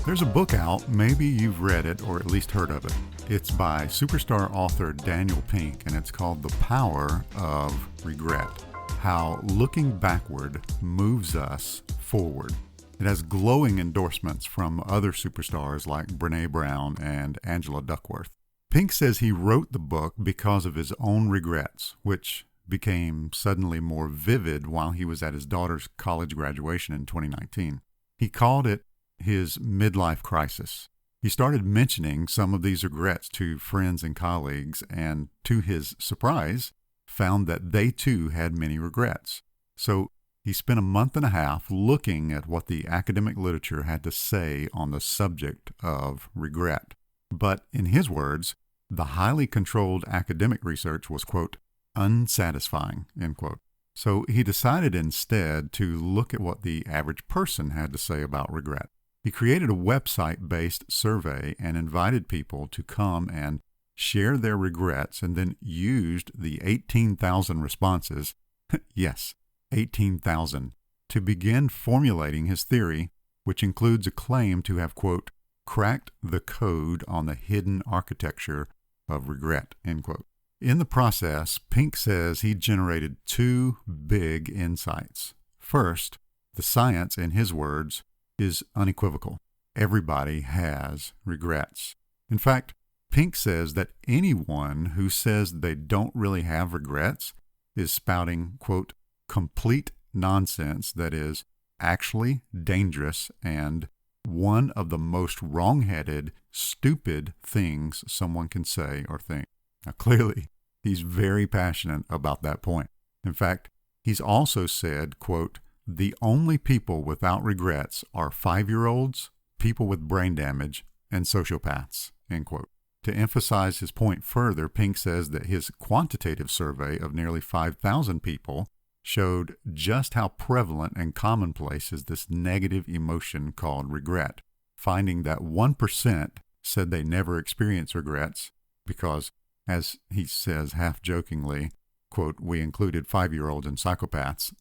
There's a book out, maybe you've read it or at least heard of it. It's by superstar author Daniel Pink, and it's called The Power of Regret: How Looking Backward Moves Us Forward. It has glowing endorsements from other superstars like Brené Brown and Angela Duckworth. Pink says he wrote the book because of his own regrets, which became suddenly more vivid while he was at his daughter's college graduation in 2019. He called it his midlife crisis. He started mentioning some of these regrets to friends and colleagues, and to his surprise, found that they too had many regrets. So he spent a month and a half looking at what the academic literature had to say on the subject of regret. But in his words, the highly controlled academic research was, quote, unsatisfying, end quote. So he decided instead to look at what the average person had to say about regret. He created a website-based survey and invited people to come and share their regrets, and then used the 18,000 responses, yes, 18,000, to begin formulating his theory, which includes a claim to have, quote, cracked the code on the hidden architecture of regret, end quote. In the process, Pink says he generated two big insights. First, the science, in his words, is unequivocal. Everybody has regrets. In fact, Pink says that anyone who says they don't really have regrets is spouting, quote, complete nonsense that is actually dangerous and one of the most wrong-headed, stupid things someone can say or think. Now, clearly, he's very passionate about that point. In fact, he's also said, quote, the only people without regrets are 5-year-olds, people with brain damage, and sociopaths, end quote. To emphasize his point further, Pink says that his quantitative survey of nearly 5,000 people showed just how prevalent and commonplace is this negative emotion called regret, finding that 1% said they never experience regrets because, as he says half-jokingly, quote, we included 5-year-olds and psychopaths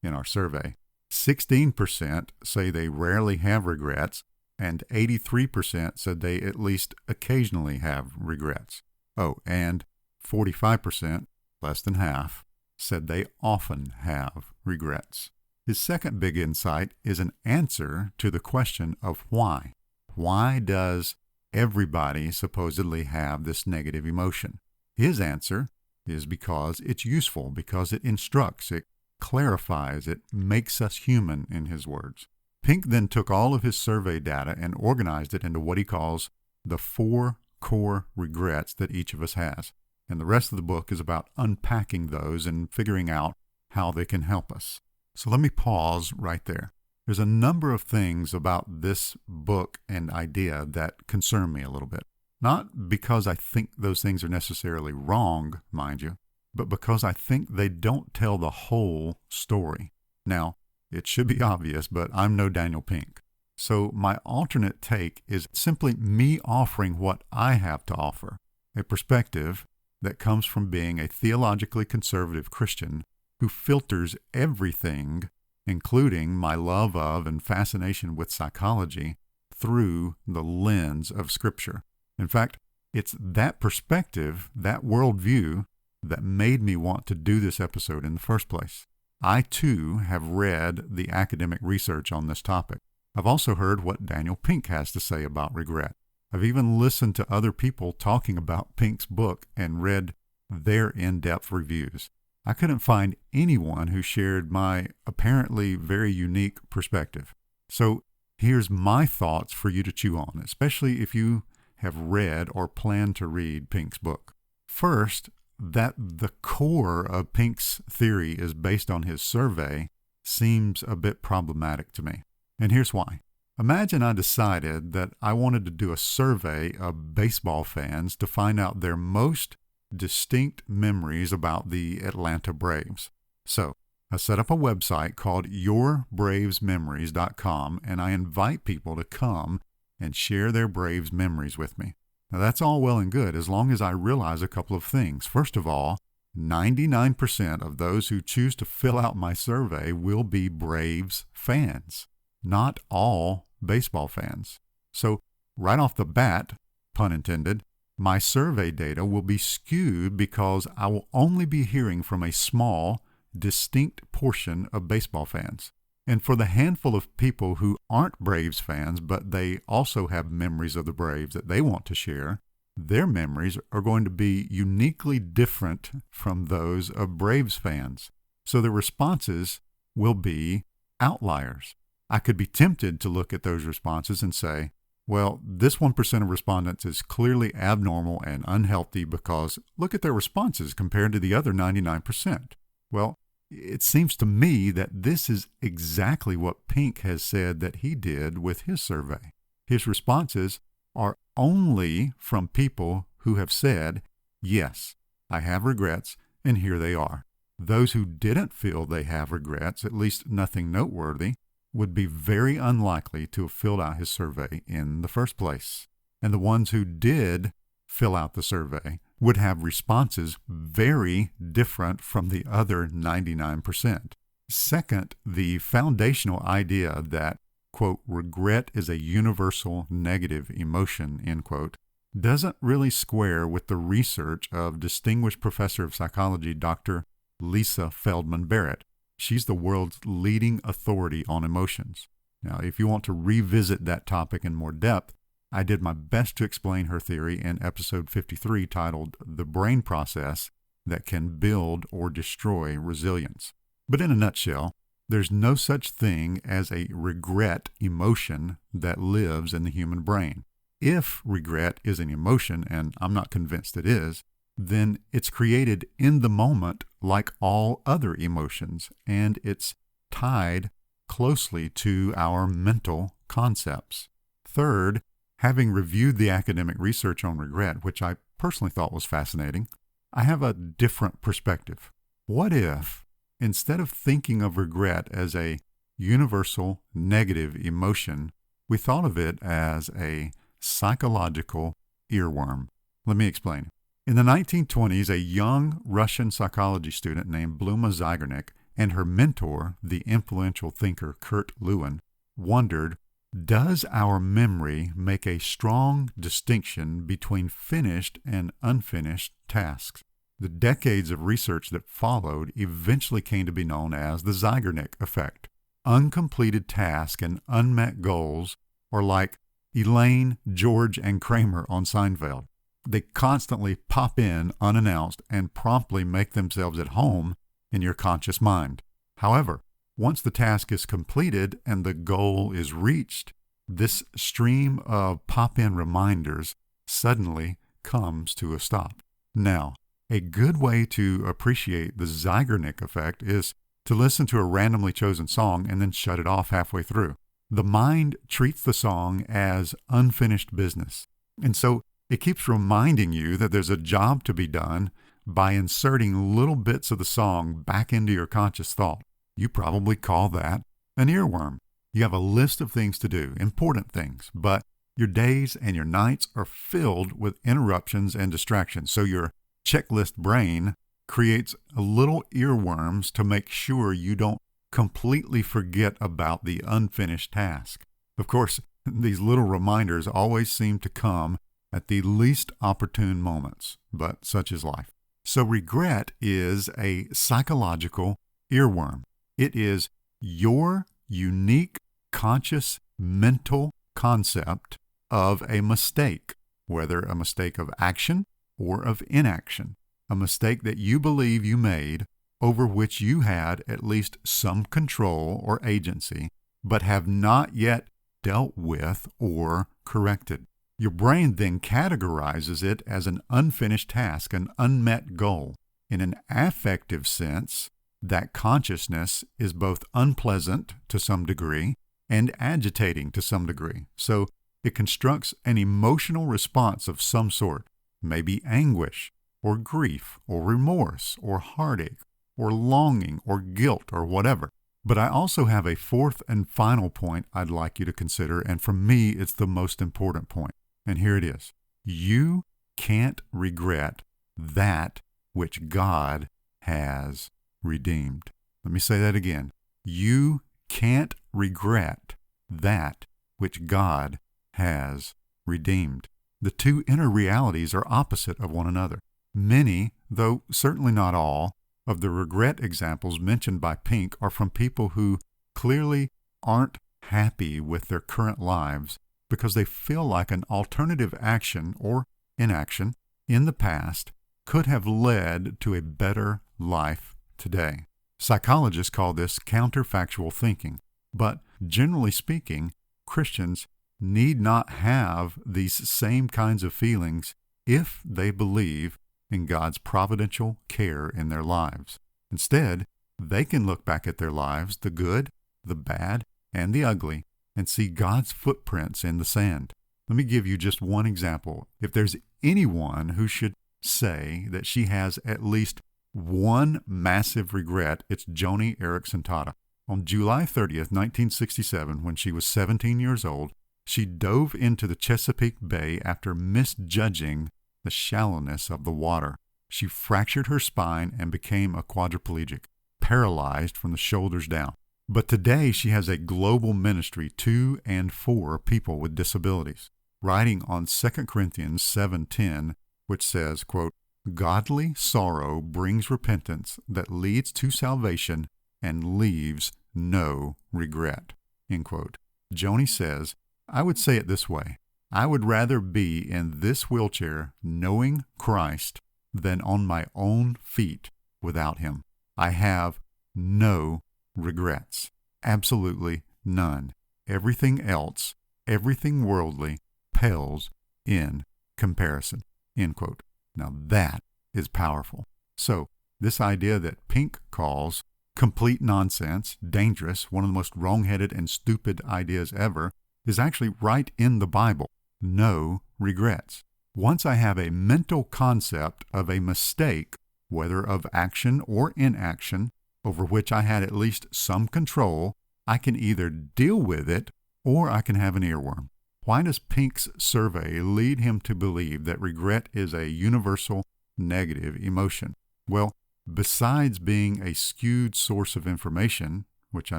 in our survey. 16% say they rarely have regrets, and 83% said they at least occasionally have regrets. Oh, and 45%, less than half, said they often have regrets. His second big insight is an answer to the question of why. Why does everybody supposedly have this negative emotion? His answer is because it's useful, because it instructs, it clarifies, it makes us human, in his words. Pink then took all of his survey data and organized it into what he calls the 4 core regrets that each of us has. And the rest of the book is about unpacking those and figuring out how they can help us. So let me pause right there. There's a number of things about this book and idea that concern me a little bit. Not because I think those things are necessarily wrong, mind you, but because I think they don't tell the whole story. Now, it should be obvious, but I'm no Daniel Pink. So my alternate take is simply me offering what I have to offer, a perspective that comes from being a theologically conservative Christian who filters everything, including my love of and fascination with psychology, through the lens of Scripture. In fact, it's that perspective, that worldview, that made me want to do this episode in the first place. I, too, have read the academic research on this topic. I've also heard what Daniel Pink has to say about regret. I've even listened to other people talking about Pink's book and read their in-depth reviews. I couldn't find anyone who shared my apparently very unique perspective. So here's my thoughts for you to chew on, especially if you have read or plan to read Pink's book. First, that the core of Pink's theory is based on his survey seems a bit problematic to me. And here's why. Imagine I decided that I wanted to do a survey of baseball fans to find out their most distinct memories about the Atlanta Braves. So I set up a website called yourbravesmemories.com, and I invite people to come and share their Braves memories with me. Now that's all well and good as long as I realize a couple of things. First of all, 99% of those who choose to fill out my survey will be Braves fans, not all baseball fans. So right off the bat, pun intended, my survey data will be skewed because I will only be hearing from a small, distinct portion of baseball fans. And for the handful of people who aren't Braves fans, but they also have memories of the Braves that they want to share, their memories are going to be uniquely different from those of Braves fans. So the responses will be outliers. I could be tempted to look at those responses and say, well, this 1% of respondents is clearly abnormal and unhealthy because look at their responses compared to the other 99%. Well, it seems to me that this is exactly what Pink has said that he did with his survey. His responses are only from people who have said, yes, I have regrets, and here they are. Those who didn't feel they have regrets, at least nothing noteworthy, would be very unlikely to have filled out his survey in the first place. And the ones who did fill out the survey would have responses very different from the other 99%. Second, the foundational idea that, quote, regret is a universal negative emotion, end quote, doesn't really square with the research of distinguished professor of psychology, Dr. Lisa Feldman Barrett. She's the world's leading authority on emotions. Now, if you want to revisit that topic in more depth, I did my best to explain her theory in episode 53 titled The Brain Process That Can Build or Destroy Resilience. But in a nutshell, there's no such thing as a regret emotion that lives in the human brain. If regret is an emotion, and I'm not convinced it is, then it's created in the moment like all other emotions, and it's tied closely to our mental concepts. Third, having reviewed the academic research on regret, which I personally thought was fascinating, I have a different perspective. What if, instead of thinking of regret as a universal negative emotion, we thought of it as a psychological earworm? Let me explain. In the 1920s, a young Russian psychology student named Bluma Zeigarnik and her mentor, the influential thinker Kurt Lewin, wondered, does our memory make a strong distinction between finished and unfinished tasks? The decades of research that followed eventually came to be known as the Zeigarnik effect. Uncompleted tasks and unmet goals are like Elaine, George, and Kramer on Seinfeld. They constantly pop in unannounced and promptly make themselves at home in your conscious mind. However, once the task is completed and the goal is reached, this stream of pop-in reminders suddenly comes to a stop. Now, a good way to appreciate the Zeigarnik effect is to listen to a randomly chosen song and then shut it off halfway through. The mind treats the song as unfinished business. And so it keeps reminding you that there's a job to be done by inserting little bits of the song back into your conscious thought. You probably call that an earworm. You have a list of things to do, important things, but your days and your nights are filled with interruptions and distractions. So your checklist brain creates little earworms to make sure you don't completely forget about the unfinished task. Of course, these little reminders always seem to come at the least opportune moments, but such is life. So regret is a psychological earworm. It is your unique conscious mental concept of a mistake, whether a mistake of action or of inaction, a mistake that you believe you made over which you had at least some control or agency, but have not yet dealt with or corrected. Your brain then categorizes it as an unfinished task, an unmet goal. In an affective sense, that consciousness is both unpleasant to some degree and agitating to some degree. So it constructs an emotional response of some sort, maybe anguish or grief or remorse or heartache or longing or guilt or whatever. But I also have a fourth and final point I'd like you to consider, and for me, it's the most important point. And here it is. You can't regret that which God has redeemed. Let me say that again. You can't regret that which God has redeemed. The two inner realities are opposite of one another. Many, though certainly not all, of the regret examples mentioned by Pink are from people who clearly aren't happy with their current lives because they feel like an alternative action or inaction in the past could have led to a better life today. Psychologists call this counterfactual thinking, but generally speaking, Christians need not have these same kinds of feelings if they believe in God's providential care in their lives. Instead, they can look back at their lives, the good, the bad, and the ugly, and see God's footprints in the sand. Let me give you just one example. If there's anyone who should say that she has at least one massive regret, it's Joni Eareckson Tada. On July 30th, 1967, when she was 17 years old, she dove into the Chesapeake Bay after misjudging the shallowness of the water. She fractured her spine and became a quadriplegic, paralyzed from the shoulders down. But today she has a global ministry to and for people with disabilities, writing on 2 Corinthians 7:10, which says, quote, "Godly sorrow brings repentance that leads to salvation and leaves no regret." End quote. Joni says, "I would say it this way. I would rather be in this wheelchair knowing Christ than on my own feet without Him. I have no regrets. Absolutely none. Everything else, everything worldly, pales in comparison." End quote. Now that is powerful. So this idea that Pink calls complete nonsense, dangerous, one of the most wrong-headed and stupid ideas ever, is actually right in the Bible. No regrets. Once I have a mental concept of a mistake, whether of action or inaction, over which I had at least some control, I can either deal with it or I can have an earworm. Why does Pink's survey lead him to believe that regret is a universal negative emotion? Well, besides being a skewed source of information, which I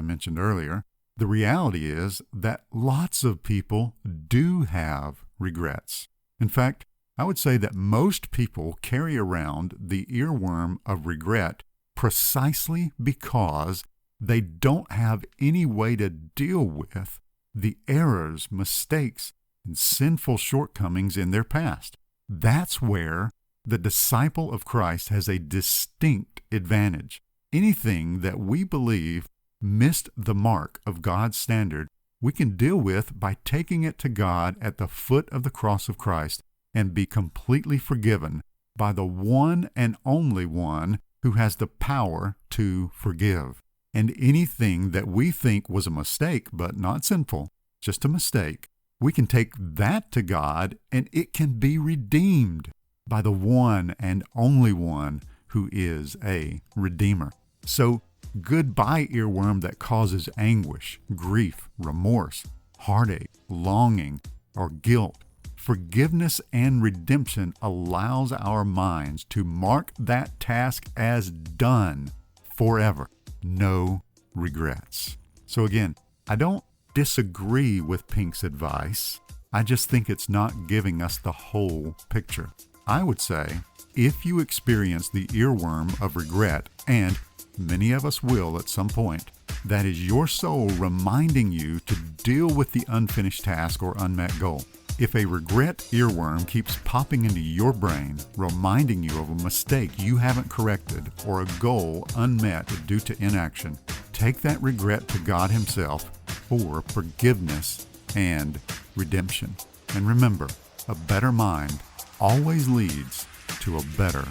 mentioned earlier, the reality is that lots of people do have regrets. In fact, I would say that most people carry around the earworm of regret precisely because they don't have any way to deal with the errors, mistakes, and sinful shortcomings in their past. That's where the disciple of Christ has a distinct advantage. Anything that we believe missed the mark of God's standard, we can deal with by taking it to God at the foot of the cross of Christ and be completely forgiven by the one and only one who has the power to forgive. And anything that we think was a mistake, but not sinful, just a mistake, we can take that to God and it can be redeemed by the one and only one who is a Redeemer. So goodbye earworm that causes anguish, grief, remorse, heartache, longing, or guilt. Forgiveness and redemption allows our minds to mark that task as done forever. No regrets. So again, I don't disagree with Pink's advice. I just think it's not giving us the whole picture. I would say, if you experience the earworm of regret, and many of us will at some point, that is your soul reminding you to deal with the unfinished task or unmet goal. If a regret earworm keeps popping into your brain, reminding you of a mistake you haven't corrected or a goal unmet due to inaction, take that regret to God Himself for forgiveness and redemption. And remember, a better mind always leads to a better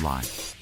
life.